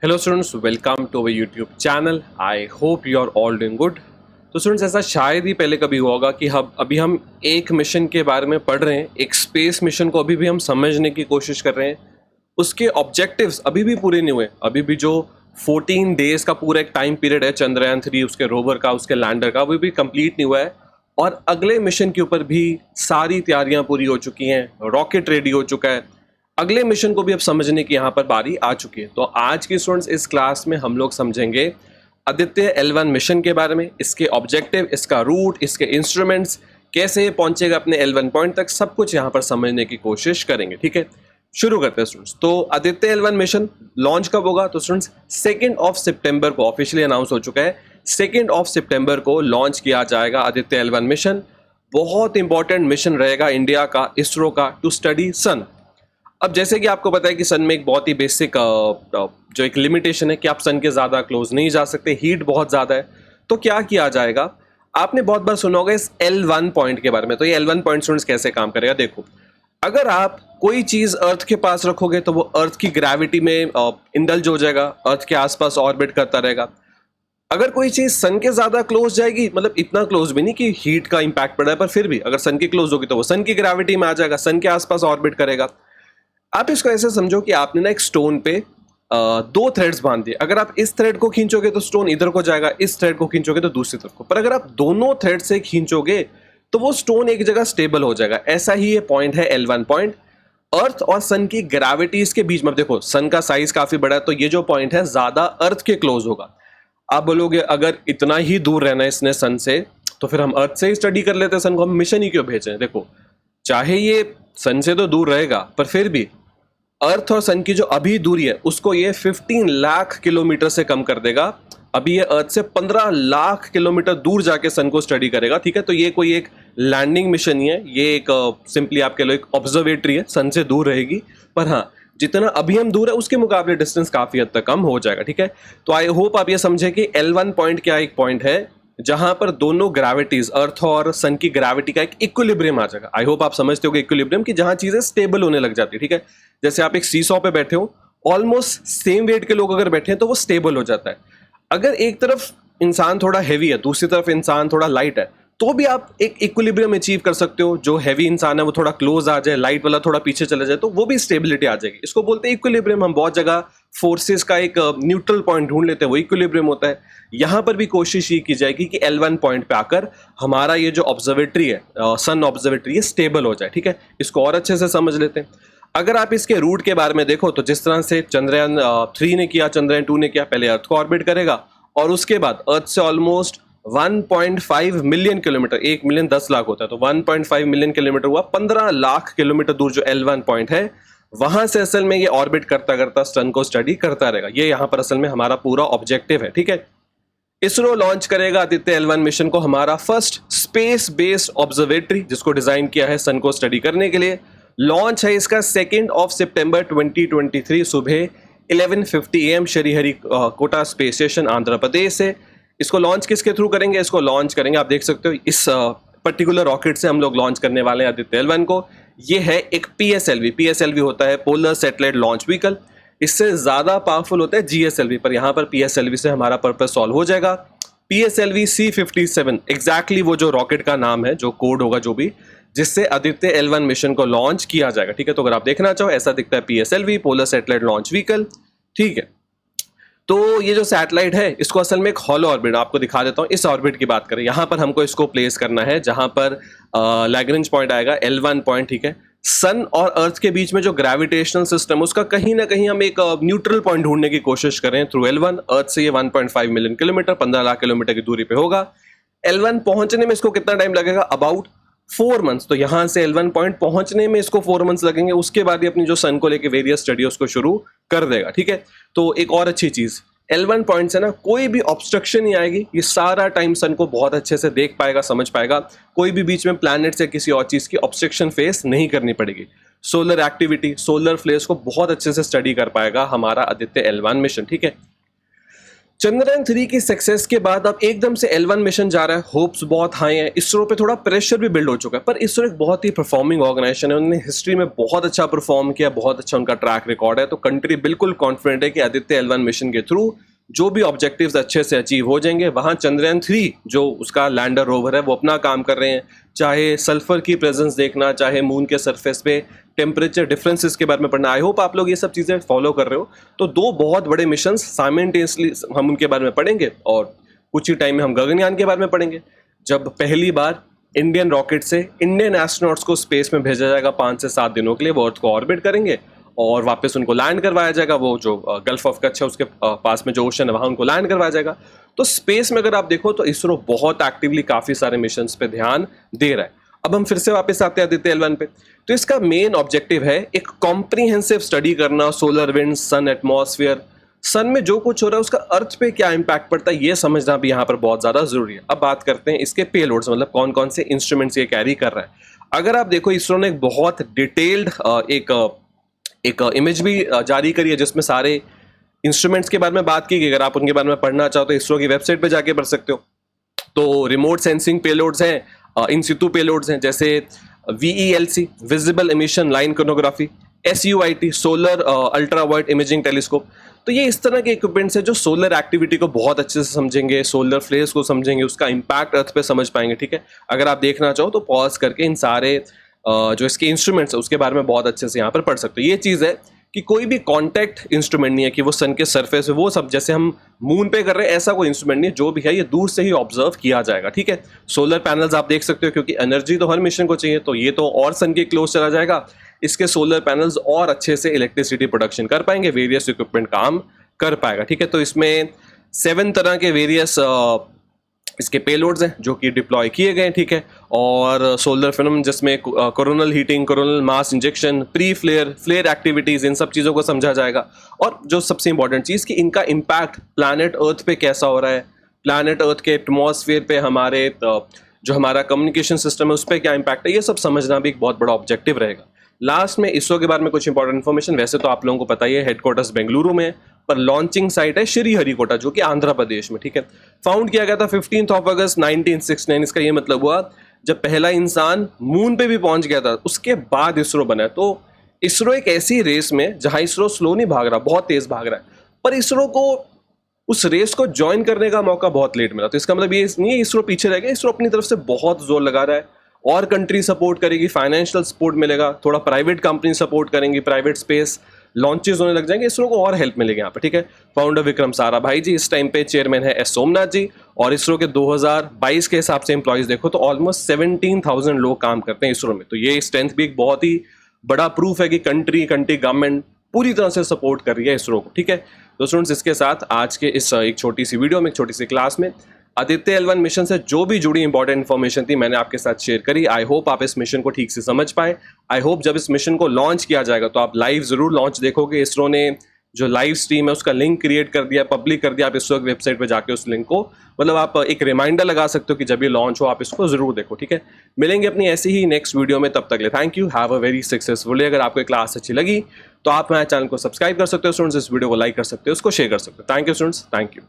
Hello students, welcome to our YouTube channel. I hope you are all doing good. तो students, ऐसा शायद ही पहले कभी हुआ होगा कि हम एक मिशन के बारे में पढ़ रहे हैं, एक स्पेस मिशन को अभी भी हम समझने की कोशिश कर रहे हैं। उसके ऑब्जेक्टिव्स अभी भी पूरे नहीं हुए। अभी भी जो 14 डेज का पूरा एक टाइम पीरियड है चंद्रयान 3, उसके रोवर का, उसके लैंडर का, अभी भी कंप्लीट नहीं हुआ है। और अगले मिशन के ऊपर भी सारी तैयारियां पूरी हो चुकी हैं, रॉकेट रेडी हो चुका है। अगले मिशन को भी अब समझने की यहाँ पर बारी आ चुकी है। तो आज की स्टूडेंट्स इस क्लास में हम लोग समझेंगे आदित्य L1 मिशन के बारे में, इसके ऑब्जेक्टिव, इसका रूट, इसके इंस्ट्रूमेंट्स, कैसे ये पहुंचेगा अपने L1 पॉइंट तक, सब कुछ यहाँ पर समझने की कोशिश करेंगे। ठीक है, शुरू करते हैं स्टूडेंट्स। तो आदित्य L1 मिशन लॉन्च कब होगा? तो स्टूडेंट्स 2 सितंबर को ऑफिशियली अनाउंस हो चुका है। 2 सितंबर को लॉन्च किया जाएगा आदित्य L1 मिशन। बहुत इंपॉर्टेंट मिशन रहेगा इंडिया का, इसरो का, टू स्टडी सन। अब जैसे कि आपको पता है कि सन में एक बहुत ही बेसिक जो एक लिमिटेशन है कि आप सन के ज़्यादा क्लोज नहीं जा सकते, हीट बहुत ज़्यादा है। तो क्या किया जाएगा? आपने बहुत बार सुना होगा इस L1 पॉइंट के बारे में। तो ये L1 पॉइंट स्टूडेंट्स कैसे काम करेगा? देखो, अगर आप कोई चीज़ अर्थ के पास रखोगे तो वो अर्थ की ग्रेविटी में इंडल्ज हो जाएगा, अर्थ के आसपास ऑर्बिट करता रहेगा। अगर कोई चीज़ सन के ज़्यादा क्लोज जाएगी, मतलब इतना क्लोज भी नहीं कि हीट का इंपैक्ट पड़ा है, पर फिर भी अगर सन के क्लोज होगी तो वो सन की ग्रेविटी में आ जाएगा, सन के आसपास ऑर्बिट करेगा। आप इसको ऐसे समझो कि आपने ना एक स्टोन पे 2 थ्रेड्स बांध दिए। अगर आप इस थ्रेड को खींचोगे तो स्टोन इधर को जाएगा, इस थ्रेड को खींचोगे तो दूसरी तरफ को। पर अगर आप दोनों थ्रेड से खींचोगे तो वो स्टोन एक जगह स्टेबल हो जाएगा। ऐसा ही ये पॉइंट है L1 पॉइंट। अर्थ और सन की ग्रेविटीज के बीच में, देखो सन का साइज काफी बड़ा है, तो ये जो पॉइंट है ज्यादा अर्थ के क्लोज होगा। आप बोलोगे अगर इतना ही दूर रहना है इसने सन से, तो फिर हम अर्थ से ही स्टडी कर लेते हैं सन को, हम मिशन ही क्यों भेजें? देखो, चाहे ये सन से तो दूर रहेगा, पर फिर भी अर्थ और सन की जो अभी दूरी है उसको ये 15 लाख किलोमीटर से कम कर देगा। अभी ये अर्थ से 15 लाख किलोमीटर दूर जाके सन को स्टडी करेगा। ठीक है, तो ये कोई एक लैंडिंग मिशन ही है, ये एक सिंपली आप कह लो एक ऑब्जर्वेटरी है, सन से दूर रहेगी। पर हाँ, जितना अभी हम दूर है उसके मुकाबले डिस्टेंस काफी हद तक कम हो जाएगा। ठीक है, तो आई होप आप ये समझे कि L1 पॉइंट क्या एक पॉइंट है जहां पर दोनों ग्रेविटीज, अर्थ और सन की ग्रेविटी का एक इक्विलिब्रियम आ जाएगा। आई होप आप समझते हो कि इक्विलिब्रियम की जहां चीजें स्टेबल होने लग जाती है। ठीक है, जैसे आप एक सीसॉ पे बैठे हो, ऑलमोस्ट सेम वेट के लोग अगर बैठे हैं तो वो स्टेबल हो जाता है। अगर एक तरफ इंसान थोड़ा हैवी है, दूसरी तरफ इंसान थोड़ा लाइट है, तो भी आप एक इक्विलिब्रियम अचीव कर सकते हो। जो हैवी इंसान है वो थोड़ा क्लोज आ जाए, लाइट वाला थोड़ा पीछे चला जाए, तो वो भी स्टेबिलिटी आ जाएगी। इसको बोलते हैं इक्विलिब्रियम। हम बहुत जगह फोर्सेस का एक न्यूट्रल पॉइंट ढूंढ लेते हैं, वो इक्विलिब्रियम होता है। यहां पर भी कोशिश ये की जाएगी कि L1 पॉइंट पे आकर हमारा ये जो ऑब्जर्वेटरी है, सन ऑब्जर्वेटरी, ये स्टेबल हो जाए। ठीक है, इसको और अच्छे से समझ लेते हैं। अगर आप इसके रूट के बारे में देखो तो जिस तरह से चंद्रयान 3 ने किया, चंद्रयान 2 ने किया, पहले अर्थ को ऑर्बिट करेगा और उसके बाद अर्थ से almost 1.5 million kilometre, 1 million 10 lakh होता है, तो 1.5 मिलियन किलोमीटर हुआ, 15 लाख किलोमीटर दूर जो L1 पॉइंट है, वहां से असल में ये ऑर्बिट करता करता सन को स्टडी करता रहेगा। ये यहां पर असल में हमारा पूरा ऑब्जेक्टिव है। ठीक है, इसरो लॉन्च करेगा आदित्य L1 मिशन को, हमारा फर्स्ट स्पेस बेस्ड ऑब्जर्वेटरी, जिसको डिजाइन किया है सन को स्टडी करने के लिए। लॉन्च है इसका 2 सितंबर 2023 सुबह 11:50 AM Sriharikota space station, Andhra Pradesh से। इसको लॉन्च किसके थ्रू करेंगे? इसको लॉन्च करेंगे, आप देख सकते हो इस पर्टिकुलर रॉकेट से हम लोग लॉन्च करने वाले हैं आदित्य L1 को। ये है एक PSLV होता है पोलर सैटेलाइट लॉन्च व्हीकल। इससे ज्यादा पावरफुल होता है GSLV, पर यहां पर PSLV से हमारा पर्पस सॉल्व हो जाएगा। PSLV C57 एग्जैक्टली वो जो रॉकेट का नाम है, जो कोड होगा, जो भी, जिससे आदित्य L1 मिशन को लॉन्च किया जाएगा। ठीक है, तो अगर आप देखना चाहो ऐसा दिखता है PSLV, polar satellite launch vehicle. ठीक है, तो ये जो सैटेलाइट है इसको असल में एक हॉलो ऑर्बिट, आपको दिखा देता हूं। इस ऑर्बिट की बात करें, यहां पर हमको इसको प्लेस करना है जहां पर लैग्रेंज पॉइंट आएगा L1 पॉइंट। ठीक है, सन और अर्थ के बीच में जो ग्रेविटेशनल सिस्टम, उसका कहीं ना कहीं हम एक न्यूट्रल पॉइंट ढूंढने की कोशिश करें थ्रू L1। अर्थ से ये 1.5 मिलियन किलोमीटर, 15 लाख किलोमीटर की दूरी पे होगा। L1 पहुंचने में इसको कितना टाइम लगेगा? About 4 months. तो यहां से L1 पॉइंट पहुंचने में इसको 4 मंथ्स लगेंगे। उसके बाद ये अपनी जो सन को लेकर वेरियस स्टडी उसको शुरू कर देगा। ठीक है, तो एक और अच्छी चीज, L1 पॉइंट से ना कोई भी ऑब्स्ट्रक्शन नहीं आएगी। ये सारा टाइम सन को बहुत अच्छे से देख पाएगा, समझ पाएगा। कोई भी बीच में प्लैनेट या किसी और चीज की ऑब्स्ट्रक्शन फेस नहीं करनी पड़ेगी। सोलर एक्टिविटी, सोलर फ्लेयर्स को बहुत अच्छे से स्टडी कर पाएगा हमारा आदित्य L1 मिशन। ठीक है, चंद्रयान 3 की सक्सेस के बाद अब एकदम से L1 मिशन जा रहा है, होप्स बहुत हाई हैं, इसरो पे थोड़ा प्रेशर भी बिल्ड हो चुका है। पर इसरो एक बहुत ही परफॉर्मिंग ऑर्गेनाइजेशन है, उन्होंने हिस्ट्री में बहुत अच्छा परफॉर्म किया, बहुत अच्छा उनका ट्रैक रिकॉर्ड है। तो कंट्री बिल्कुल कॉन्फिडेंट है कि आदित्य L1 मिशन के थ्रू जो भी ऑब्जेक्टिव्स अच्छे से अचीव हो जाएंगे। वहाँ चंद्रयान 3 जो उसका लैंडर रोवर है वो अपना काम कर रहे हैं, चाहे सल्फर की प्रेजेंस देखना, चाहे मून के सरफेस पे टेम्परेचर डिफरेंसेस के बारे में पढ़ना। आई होप आप लोग ये सब चीज़ें फॉलो कर रहे हो। तो दो बहुत बड़े मिशन साइमल्टेनियसली हम उनके बारे में पढ़ेंगे और कुछ ही टाइम में हम गगनयान के बारे में पढ़ेंगे, जब पहली बार इंडियन रॉकेट से इंडियन एस्ट्रोनॉट्स को स्पेस में भेजा जाएगा 5 से 7 दिनों के लिए। वो अर्थ को ऑर्बिट करेंगे और वापस उनको लैंड करवाया जाएगा। वो जो गल्फ ऑफ कच्छ है उसके पास में जो ओशन है वहाँ उनको लैंड करवाया जाएगा। तो स्पेस में अगर आप देखो तो इसरो बहुत एक्टिवली काफ़ी सारे मिशंस पे ध्यान दे रहा है। अब हम फिर से वापस आते हैं आदित्य L1 पे। तो इसका मेन ऑब्जेक्टिव है एक कॉम्प्रिहेंसिव स्टडी करना, सोलर विंड, सन एटमॉस्फेयर, सन में जो कुछ हो रहा है उसका अर्थ पे क्या इंपैक्ट पड़ता है, ये समझना भी यहाँ पर बहुत ज़्यादा जरूरी है। अब बात करते हैं इसके पेलोड्स, मतलब कौन कौन से इंस्ट्रूमेंट्स ये कैरी कर रहा है। अगर आप देखो इसरो ने एक बहुत डिटेल्ड एक इमेज भी जारी करी है जिसमें सारे इंस्ट्रूमेंट्स के बारे में बात की गई। अगर आप उनके बारे में पढ़ना चाहो तो इसरो की वेबसाइट पे जाके पढ़ सकते हो। तो रिमोट सेंसिंग पेलोड्स हैं, इन सितु पेलोड्स हैं, जैसे VELC visible emission line coronagraphy, SUIT solar ultra wide imaging telescope. तो ये इस तरह के इक्विपमेंट्स हैं जो सोलर एक्टिविटी को बहुत अच्छे से समझेंगे, सोलर फ्लेयर्स को समझेंगे, उसका इंपैक्ट अर्थ पे समझ पाएंगे। ठीक है, अगर आप देखना चाहो तो पॉज करके इन सारे जो इसके इंस्ट्रूमेंट्स है उसके बारे में बहुत अच्छे से यहाँ पर पढ़ सकते हो। ये चीज़ है कि कोई भी कॉन्टैक्ट इंस्ट्रूमेंट नहीं है कि वो सन के सरफेस पे, वो सब जैसे हम मून पे कर रहे हैं ऐसा कोई इंस्ट्रूमेंट नहीं है। जो भी है ये दूर से ही ऑब्जर्व किया जाएगा। ठीक है, सोलर पैनल्स आप देख सकते हो, क्योंकि एनर्जी तो हर मिशन को चाहिए, तो ये तो और सन के क्लोज चला जाएगा। इसके सोलर पैनल्स और अच्छे से इलेक्ट्रिसिटी प्रोडक्शन कर पाएंगे, वेरियस इक्विपमेंट काम कर पाएगा। ठीक है, तो इसमें 7 तरह के वेरियस इसके पेलोड्स हैं जो कि डिप्लॉय किए गए हैं। ठीक है, और सोलर फिनोमेनन जिसमें coronal heating, coronal mass injection, pre flare activities, इन सब चीज़ों को समझा जाएगा। और जो सबसे इंपॉर्टेंट चीज़ कि इनका इम्पैक्ट प्लैनेट अर्थ पे कैसा हो रहा है, प्लैनेट अर्थ के एटमॉस्फेयर पे हमारे जो हमारा कम्युनिकेशन सिस्टम है उस पर क्या इम्पैक्ट है, ये सब समझना भी एक बहुत बड़ा ऑब्जेक्टिव रहेगा। लास्ट में इसरो के बारे में कुछ इंपॉर्टेंट इन्फॉर्मेशन। वैसे तो आप लोगों को पता ही है हेडक्वार्टर्स बेंगलुरु में, पर लॉन्चिंग साइट है श्रीहरिकोटा जो कि आंध्र प्रदेश में। ठीक है, फाउंड किया गया था 15 अगस्त 1969। इसका ये मतलब हुआ जब पहला इंसान मून पे भी पहुंच गया था, उसके बाद इसरो बना है। तो इसरो एक ऐसी रेस में जहां इसरो स्लो नहीं भाग रहा, बहुत तेज भाग रहा है, पर इसरो को उस रेस को ज्वाइन करने का मौका बहुत लेट मिला। तो इसका मतलब ये नहीं है इसरो पीछे रह गया, इसरो अपनी तरफ से बहुत जोर लगा रहा है। और कंट्री सपोर्ट करेगी, फाइनेंशियल सपोर्ट मिलेगा, थोड़ा प्राइवेट कंपनी सपोर्ट करेंगी, प्राइवेट स्पेस लॉन्चेस होने लग जाएंगे, इसरो को और हेल्प मिलेगी यहाँ पे। ठीक है, फाउंडर विक्रम साराभाई जी इस टाइम पे, चेयरमैन है S सोमनाथ जी। और इसरो के 2022 के हिसाब से एम्प्लॉइज देखो तो ऑलमोस्ट 17,000 लोग काम करते हैं इसरो में। तो ये स्ट्रेंथ भी एक बहुत ही बड़ा प्रूफ है कि कंट्री गवर्नमेंट पूरी तरह से सपोर्ट कर रही है इसरो को। ठीक है, तो स्टूडेंट्स इसके साथ आज के इस एक छोटी सी वीडियो में, एक छोटी सी क्लास में आदित्य L1 मिशन से जो भी जुड़ी इंपॉर्टेंट इन्फॉर्मेशन थी मैंने आपके साथ शेयर करी। आई होप आप इस मिशन को ठीक से समझ पाए। आई होप जब इस मिशन को लॉन्च किया जाएगा तो आप लाइव जरूर लॉन्च देखोगे। इसरो ने जो लाइव स्ट्रीम है उसका लिंक क्रिएट कर दिया, पब्लिक कर दिया। आप इसरो की वेबसाइट पे जाके उस लिंक को, मतलब आप एक रिमाइंडर लगा सकते हो कि जब ये लॉन्च हो आप इसको जरूर देखो। ठीक है, मिलेंगे अपनी ऐसी ही नेक्स्ट वीडियो में, तब तक ले thank you, have a very successful day. अगर आपको क्लास अच्छी लगी तो आप मेरे चैनल को सब्सक्राइब कर सकते हो स्टूडेंट्स, इस वीडियो को लाइक कर सकते हो, उसको शेयर कर सकते हो। Thank you students, thank you.